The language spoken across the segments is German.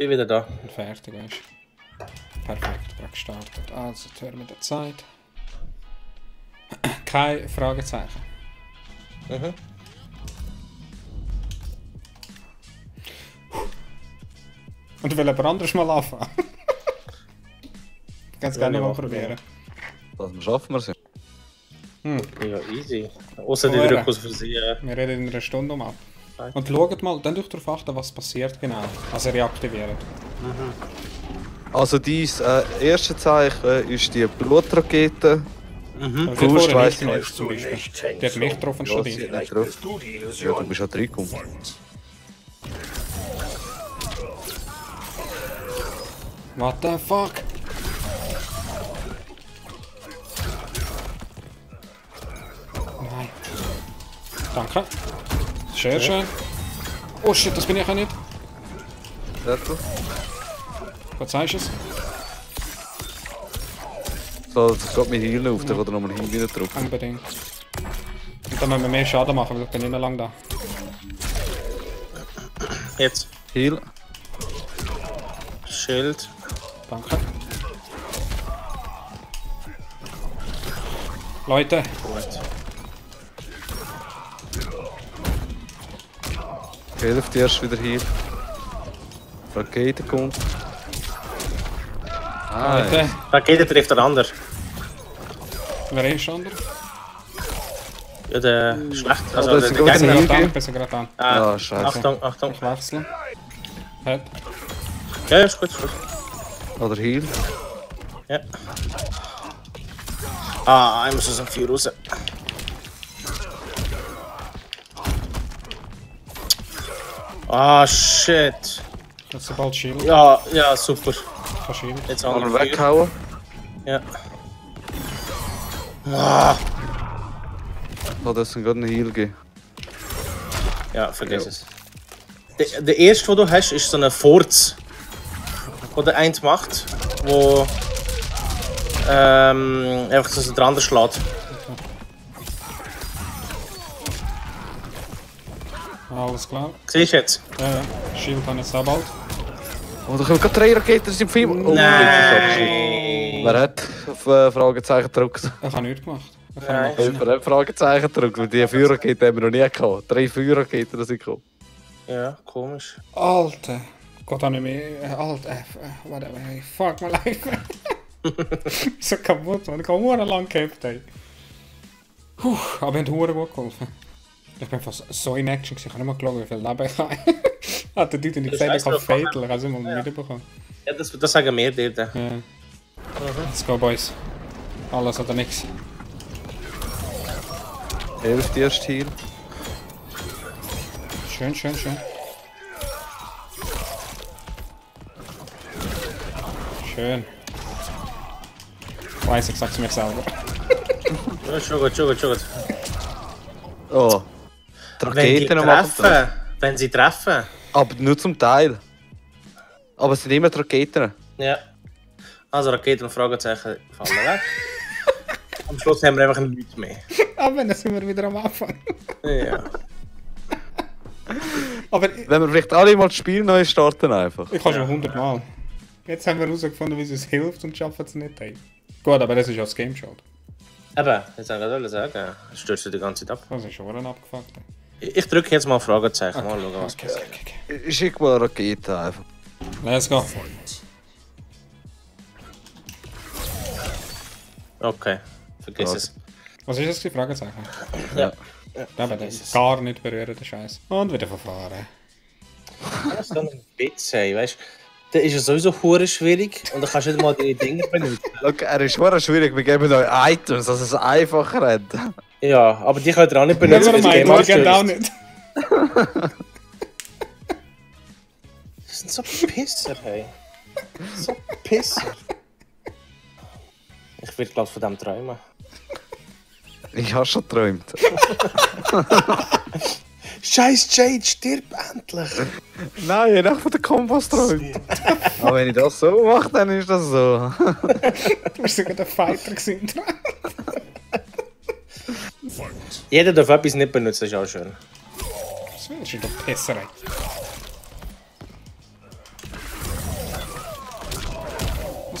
Bin wieder da. Und fertig, weißt du. Perfekt, gerade gestartet. Also, jetzt hören wir der Zeit. Kein Fragezeichen. Mhm. Und ich will jemand anderes mal anfangen. Ich kann es gerne mal probieren. Das schaffen wir es. Ja, easy. Außer die Rückkurs für sie. Wir reden in einer Stunde um ab. Und schaut mal, dann darauf achten, was passiert genau. Also reaktiviert. Also dein erste Zeichen ist die Blutrakete. Also Faust die weiss vorher ich nicht zum Beispiel. Die hat mich getroffen statt Ja, sie ihn. hat nicht drauf. Ja, du bist ja reingekommen. What the fuck? Nein. Danke. Sehr schön. Oh shit, das bin ich ja nicht. Settel. Was sagst du es? So, jetzt geht mir Heal auf, dann kann er nochmal Heal rein drauf. Unbedingt. Und dann müssen wir mehr Schaden machen, weil ich bin nicht mehr lang da. Jetzt. Heal. Schild. Danke. Leute, Gut. Hilft erst wieder Heal. Rakete kommt. Leute. Rakete trifft der andere. Wer ist schon? Ja, der schlecht. Also, das der ist gut. Gegner. Heal geben. Ich bin gerade an. Ah, scheiße. Achtung, Achtung. Ich wechsle. Head. Ja, ist gut, ist gut. Oder Heal. Ja. Ah, ich muss aus dem Feuer raus. Ah, shit. Jetzt sobald Shield. Ja, ja, super. Kann Shield. Jetzt Kann haben er wir weghauen. Ja. Ah. Hat es gerade einen Heal gegeben. Ja, vergiss es. Der erste, den du hast, ist so ein Furz. Den der eins macht, wo einfach so dran schlägt. Alles klar. Siehst du jetzt? Ja, ja. Shield kann jetzt auch bald. Oh, da kommen gerade 3 Raketen im Film. Oh, Nein! wer hat auf Fragezeichen gedrückt? Ich habe nichts gemacht. Ich Nein. kann Wer hat Fragezeichen gedrückt? Weil die Feuerraketen haben wir noch nie gehabt. 3 Feuerraketen sind gekommen. Ja, komisch. Alter. Gott, habe ich mehr. Alter. Whatever. Hey, fuck my life. So kaputt, man. Ich habe sehr lang gehabt, ey. Puh, aber wir haben sehr gut geholfen. Ich bin fast so in Action gewesen. Ich habe nicht mal geschaut, wie viel Leben ich habe. Hat der Leute nicht gesagt, ich habe Fatal. Ich habe es immer mal wiederbekommen. Ja, das sagen wir dir. Ja. Let's go, boys. Alles oder nichts. 11 die erste Heal. Schön, schön, schön. Schön. Ich weiss, ich sag's mir selber. Ja, schon gut, schon gut, schon gut. Oh. Die Wenn die Raketen machen treffen, wenn sie treffen. Aber nur zum Teil. Aber es sind immer die Raketen. Ja. Also Raketen und Fragezeichen fallen weg. Am Schluss haben wir einfach nichts mehr. Aber dann sind wir wieder am Anfang. Ja. Aber Wenn wir vielleicht alle mal das Spiel neu starten einfach. ich habe schon 100 Mal. Jetzt haben wir herausgefunden, wie es hilft und schaffen es nicht. Ey. Gut, aber das ist ja das Game Show. Eben, jetzt soll ich gerade sagen, stürzt du die ganze Zeit ab. Das ist schon abgefuckt. Ich drücke jetzt mal Fragezeichen, mal schauen, was passiert. Ich schicke mal eine Rakete einfach. Let's go. Okay, vergiss es. Was ist das für Fragezeichen? Ja. Aber das gar nicht berühren, der Scheiß. Und wieder verfahren. Das ist dann ein Witz, hey, weißt du? Der ist ja sowieso hure schwierig und dann kannst du nicht mal die Dinge benutzen. Look, er ist schon schwierig, wir geben euch Items, dass es einfacher rennt. Ja, aber die könnt ihr auch nicht benutzen, Never weil mind, das Game wir gehen auch anstürzt. nicht. Das sind so Pisser, hey. So Pisser. Ich will glaub von dem träumen. Ich habe schon geträumt. Scheiß Jade, stirb endlich! Nein, ich habe von den Kombos geträumt. Aber wenn ich das so mache, dann ist das so. Du bist sogar der Fighter gewesen. Jeder darf etwas nicht benutzen, ist auch schön. Das ist doch Pisserei.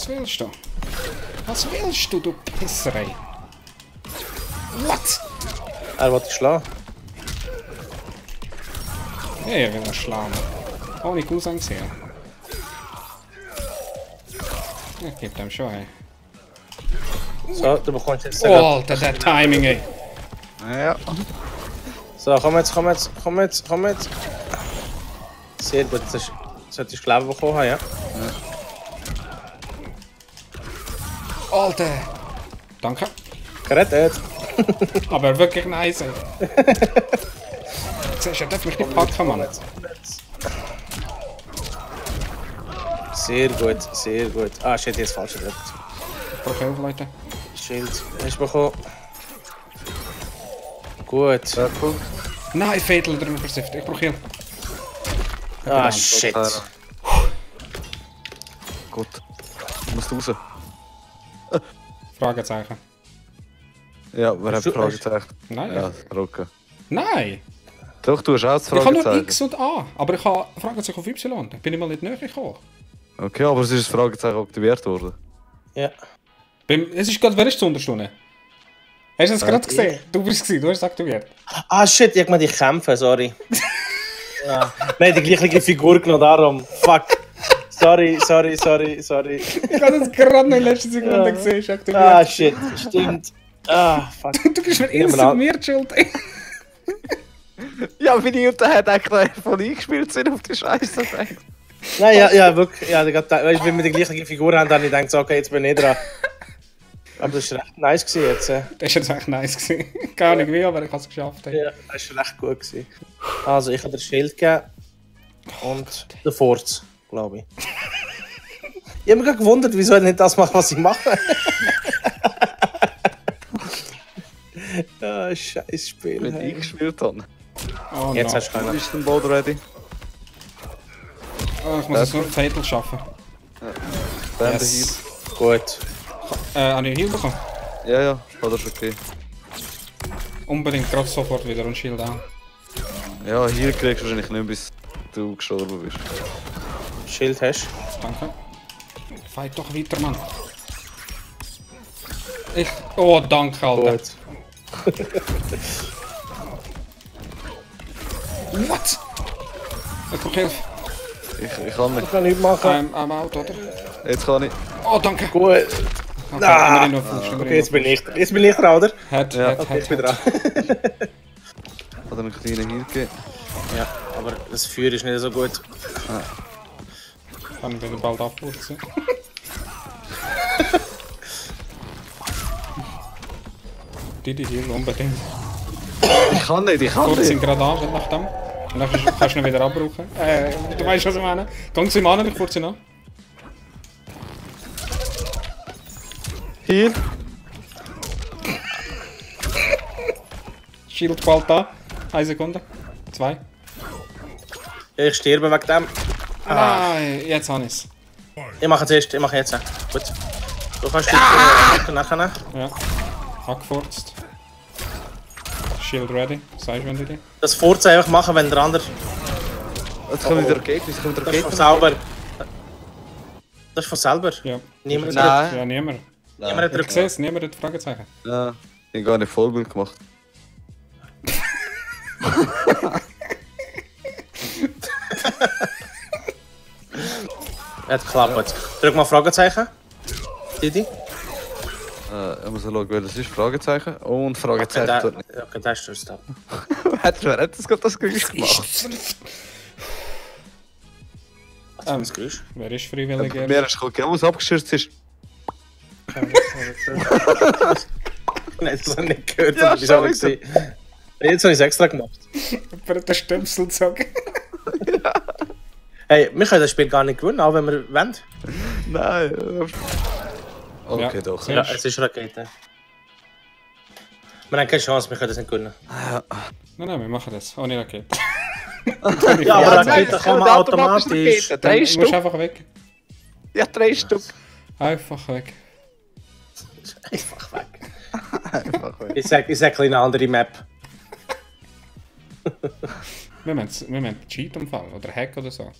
Was willst du? Was willst du, du Pisserei? What? Er wollte dich schlagen. Hey, er will ihn schlagen. Ohne Cousin gesehen. Ich geb dem schon, ey. So, du bekommst jetzt... Oh, Alter, der Timing, ey. Ja. So, komm jetzt. Sehr gut, jetzt solltest du Leben bekommen haben, ja? Alter! Danke. Gerettet. Aber wirklich nice, ey. Siehst du, er darf mich nicht packen, Mann. Sehr gut. Ah, shit, jetzt falsch gedrückt. Brauche Hilfe, Leute. Schild, hast du bekommen? Gut. Sehr cool. Nein, Fatal drin versifft. Ich brauche Hilfe. Ah, shit. Gut. Du musst raus. Fragezeichen. Ja, wer hat Du- Fragezeichen? Nein. Ja, drucken. Nein! Doch, du hast auch das Ich habe nur Fragezeichen. X und A, aber ich habe Fragezeichen auf Y. Da bin ich mal nicht näher gekommen. Okay, aber es ist das Fragezeichen aktiviert worden. Ja. Es ist gerade, wer ist die Unterstunde? Hast du das gerade ich. gesehen? Du bist gesehen, du hast es aktiviert. Ah, shit, ich mag dich kämpfen, sorry. Ja. Nein, die gleiche Figur genommen, darum. Fuck. Sorry. Ich habe das gerade noch in letzter Sekunde Ja. gesehen, ist aktiviert. Ah, shit, stimmt. Ah, fuck. Du gibst mir Nehmen wir instant an. mir die Schuld, ey. Ja, wie die Jutta hat eigentlich von eingespielt sind auf die Scheiße. Nein, ja, wirklich. Ja, weißt, wenn wir die gleiche Figur haben, dann habe ich gedacht, so, okay, jetzt bin ich dran. Aber das war recht nice gewesen jetzt. Das war jetzt echt nice gewesen. Gar nicht wie, aber ich habe es geschafft. Ey. Ja, das war recht gut gewesen. Also, ich habe dir Schild gegeben. Und den Forz, glaube ich. Ich habe mich gerade gewundert, wieso ich nicht das mache, was ich mache. Ah, scheiß Spiel. Wenn ich Hey. eingespielt habe. Oh, Jetzt no. hast du keinen. Ist dein Boot ready? Oh, ich muss jetzt nur Fatal schaffen. Dann Yes. Gut. Habe ich Heal bekommen? Ja, hat er schon okay. Unbedingt gerade sofort wieder und Shield an. Ja, hier kriegst du wahrscheinlich nicht, bis du gestorben bist. Schild hast Danke. Fight doch weiter, Mann. Oh, danke, du. Alter. Gut. What? Ich brauche Hilfe. Ich kann nicht. Ich kann nichts machen. I'm out, oder? Jetzt kann ich. Oh, danke. Gut. Okay, Ah. immerhin noch Fuß, immerhin Okay, jetzt noch bin ich dran, oder? Head, Ja. head, Okay, head, ich bin head. dran. Hat er einen kleinen Heal gegeben? Ja, aber das Feuer ist nicht so gut. Kann ich wieder bald abwurzeln. Die Heal unbedingt. Ich kann nicht. Kurz sind gerade an, nach dem. Und dann kannst du ihn wieder abbrauchen. Du weißt, was ich meine. Gang zu ihm an, ich kurz ihn an. Heal? Shield bald da. 1 Sekunde. 2. Ja, ich sterbe wegen dem. Nein, jetzt habe ich es. Ich mache jetzt. Gut. Du kannst dich nachher. Ja. Angefurzt. Shield ready. Sagst du, wenn du die? Das Forza einfach machen, wenn der andere. Jetzt kommt wieder Gegner. Jetzt kommt wieder Das ist von Gegner. selber. Das ist von selber. Ja. Niemand Nein. Ja, niemand. Niemand hat Ich drückt. sehe es, niemand hat Fragezeichen. Ja, ich habe gar nicht Vollbild gemacht. Hat geklappt. Drück mal Fragezeichen. Didi. Ich muss schauen, welches ist. Fragezeichen. Und Fragezeichen. tut nicht. Okay, das ist das. Wer hat das Geräusch gemacht? Was für ein Geräusch? Wer ist freiwillig? Mir ist geguckt, was abgestürzt ist. Nein, das habe ich nicht gehört. Ja, Das habe ich schon gesehen. Jetzt habe ich es extra gemacht. Wer hat den Stöpsel gezogen? Hey, wir können das Spiel gar nicht gewinnen, auch wenn wir wollen. Nein. Okay, Ja. doch. Sehr- Ja, es ist Rakete. Wir haben keine Chance, wir können das nicht gewinnen. Nein, wir machen das. Ohne Rakete. Ja, aber Ja, Rakete nein, kann man automatisch. Dann Drei musst du Stück. einfach weg. Ja, 3 Stück. Einfach weg. Einfach weg. Einfach weg. Ich sag eine andere Map. Wir müssen Cheat umfallen oder Hack oder so.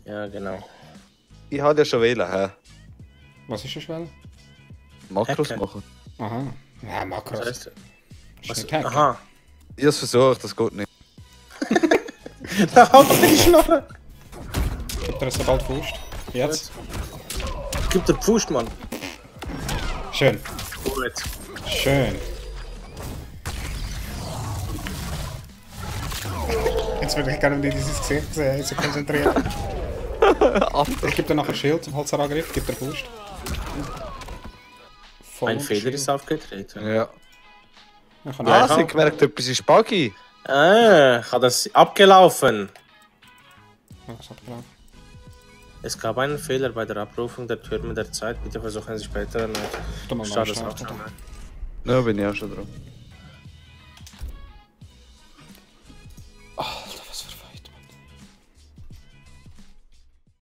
Ja, genau. Ich hatte ja schon wählen, hä? Was ist das Schwelle? Makros Hacken. machen. Aha. Ja, Makros. Das heißt, Das ist was, nicht hacken. aha. Ich hab's versucht, das geht nicht. Da haut doch die Schnorre. Gibt er jetzt bald Faust? Jetzt? Gib den Pfust, Mann. Schön. Gut. Schön. Jetzt würde ich gerne nicht dieses Gesicht sehen, so konzentriert. Ich gebe dir nachher Schild zum Holzerangriff, gib dir Faust. Voll Ein unter Fehler Schild. ist aufgetreten. Ja. Ich kann Ah, nicht- sie hat gemerkt, etwas ist buggy. Hat das abgelaufen? Was abgelaufen? Es gab einen Fehler bei der Abrufung der Türme der Zeit. Bitte versuchen Sie später erneut. Tu mal Schade, neu das auch starten. schon. Da bin ich auch schon dran.